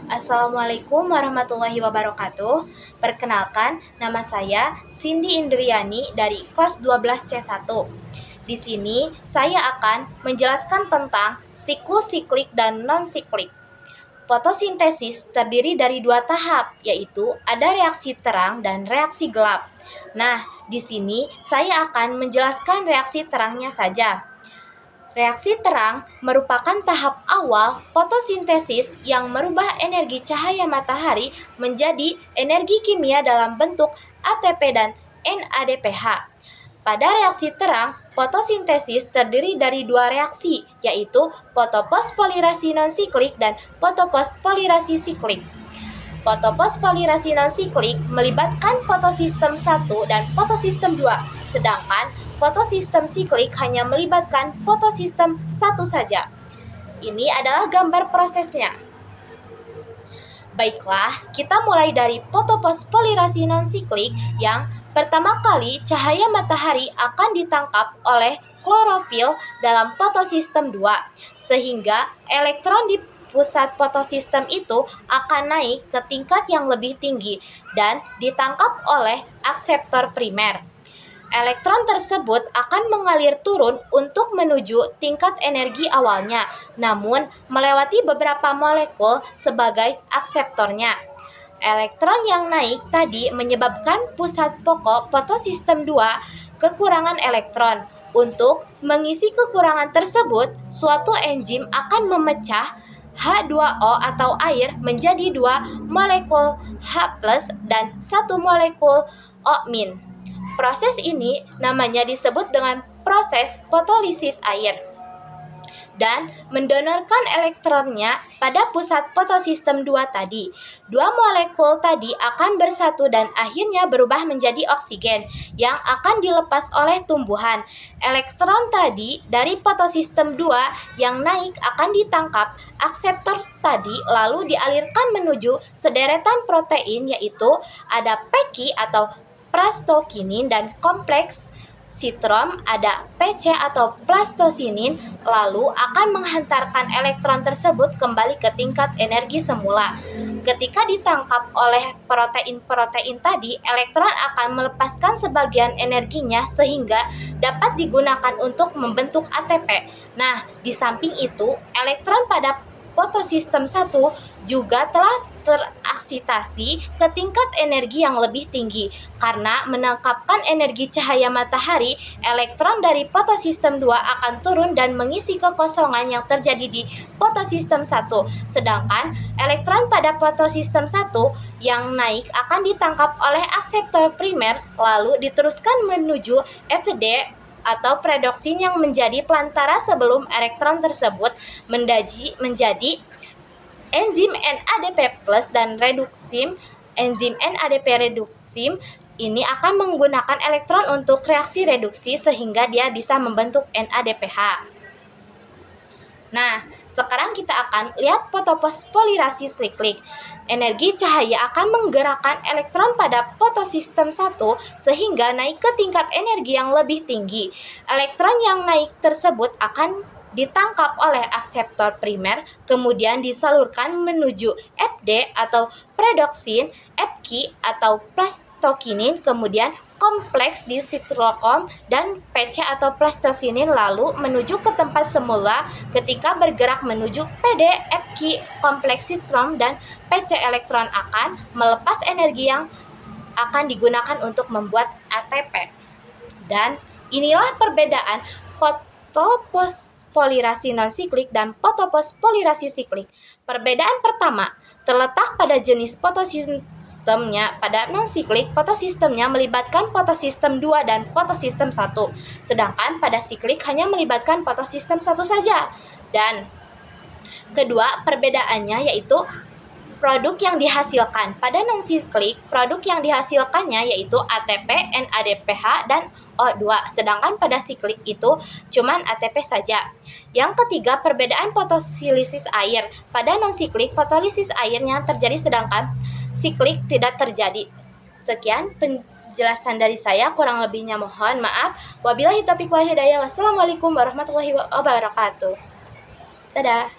Assalamualaikum warahmatullahi wabarakatuh. Perkenalkan, nama saya Cindy Indriani dari kelas 12C1. Di sini saya akan menjelaskan tentang siklus siklik dan non-siklik. Fotosintesis terdiri dari dua tahap, yaitu ada reaksi terang dan reaksi gelap. Nah, di sini saya akan menjelaskan reaksi terangnya saja. Reaksi terang merupakan tahap awal fotosintesis yang merubah energi cahaya matahari menjadi energi kimia dalam bentuk ATP dan NADPH. Pada reaksi terang, fotosintesis terdiri dari dua reaksi, yaitu fotofosforilasi non-siklik dan fotofosforilasi siklik. Fotofosforilasi non-siklik melibatkan fotosistem 1 dan fotosistem 2, sedangkan fotosistem siklik hanya melibatkan fotosistem 1 saja. Ini adalah gambar prosesnya. Baiklah, kita mulai dari fotofosforilasi non-siklik yang pertama kali cahaya matahari akan ditangkap oleh klorofil dalam fotosistem 2, sehingga elektron di pusat fotosistem itu akan naik ke tingkat yang lebih tinggi dan ditangkap oleh akseptor primer. Elektron tersebut akan mengalir turun untuk menuju tingkat energi awalnya, namun melewati beberapa molekul sebagai akseptornya. Elektron yang naik tadi menyebabkan pusat pokok fotosistem 2 kekurangan elektron. Untuk mengisi kekurangan tersebut, suatu enzim akan memecah H2O atau air menjadi 2 molekul H+ dan 1 molekul O-. Proses ini namanya disebut dengan proses fotolisis air dan mendonorkan elektronnya pada pusat fotosistem 2 tadi. Dua molekul tadi akan bersatu dan akhirnya berubah menjadi oksigen yang akan dilepas oleh tumbuhan. Elektron tadi dari fotosistem 2 yang naik akan ditangkap akseptor tadi lalu dialirkan menuju sederetan protein, yaitu ada peki atau plastokinin dan kompleks sitrom, ada PC atau plastosinin, lalu akan menghantarkan elektron tersebut kembali ke tingkat energi semula. Ketika ditangkap oleh protein-protein tadi, elektron akan melepaskan sebagian energinya sehingga dapat digunakan untuk membentuk ATP. Nah, di samping itu, elektron pada fotosistem 1 juga telah teraksitasi ke tingkat energi yang lebih tinggi. Karena menangkapkan energi cahaya matahari, elektron dari fotosistem 2 akan turun dan mengisi kekosongan yang terjadi di fotosistem 1. Sedangkan elektron pada fotosistem 1 yang naik akan ditangkap oleh akseptor primer lalu diteruskan menuju FD atau predoksin yang menjadi pelantara sebelum elektron tersebut menjadi enzim NADP+ dan reduksim. Enzim NADP reduksim ini akan menggunakan elektron untuk reaksi reduksi sehingga dia bisa membentuk NADPH. Nah, sekarang kita akan lihat fotofosforilasi siklik. Energi cahaya akan menggerakkan elektron pada fotosistem 1 sehingga naik ke tingkat energi yang lebih tinggi. Elektron yang naik tersebut akan ditangkap oleh akseptor primer, kemudian disalurkan menuju FD atau predoksin, FQ atau plastokinin, kemudian kompleks di sitokrom dan PC atau plastosinin lalu menuju ke tempat semula. Ketika bergerak menuju PD, FQ, kompleks sitokrom dan PC, elektron akan melepas energi yang akan digunakan untuk membuat ATP. Dan inilah perbedaan fotofosforilasi non-siklik dan fotofosforilasi siklik. Perbedaan pertama terletak pada jenis fotosistemnya. Pada non-siklik, fotosistemnya melibatkan fotosistem 2 dan fotosistem 1. Sedangkan pada siklik hanya melibatkan fotosistem 1 saja. Dan kedua perbedaannya yaitu produk yang dihasilkan. Pada non-siklik, produk yang dihasilkannya yaitu ATP, NADPH, dan O2. Sedangkan pada siklik itu cuman ATP saja. Yang ketiga, perbedaan fotolisis air. Pada non-siklik, fotolisis airnya terjadi sedangkan siklik tidak terjadi. Sekian penjelasan dari saya, kurang lebihnya mohon maaf. Wabillahi taufiq wal hidayah. Wassalamualaikum warahmatullahi wabarakatuh. Dadah.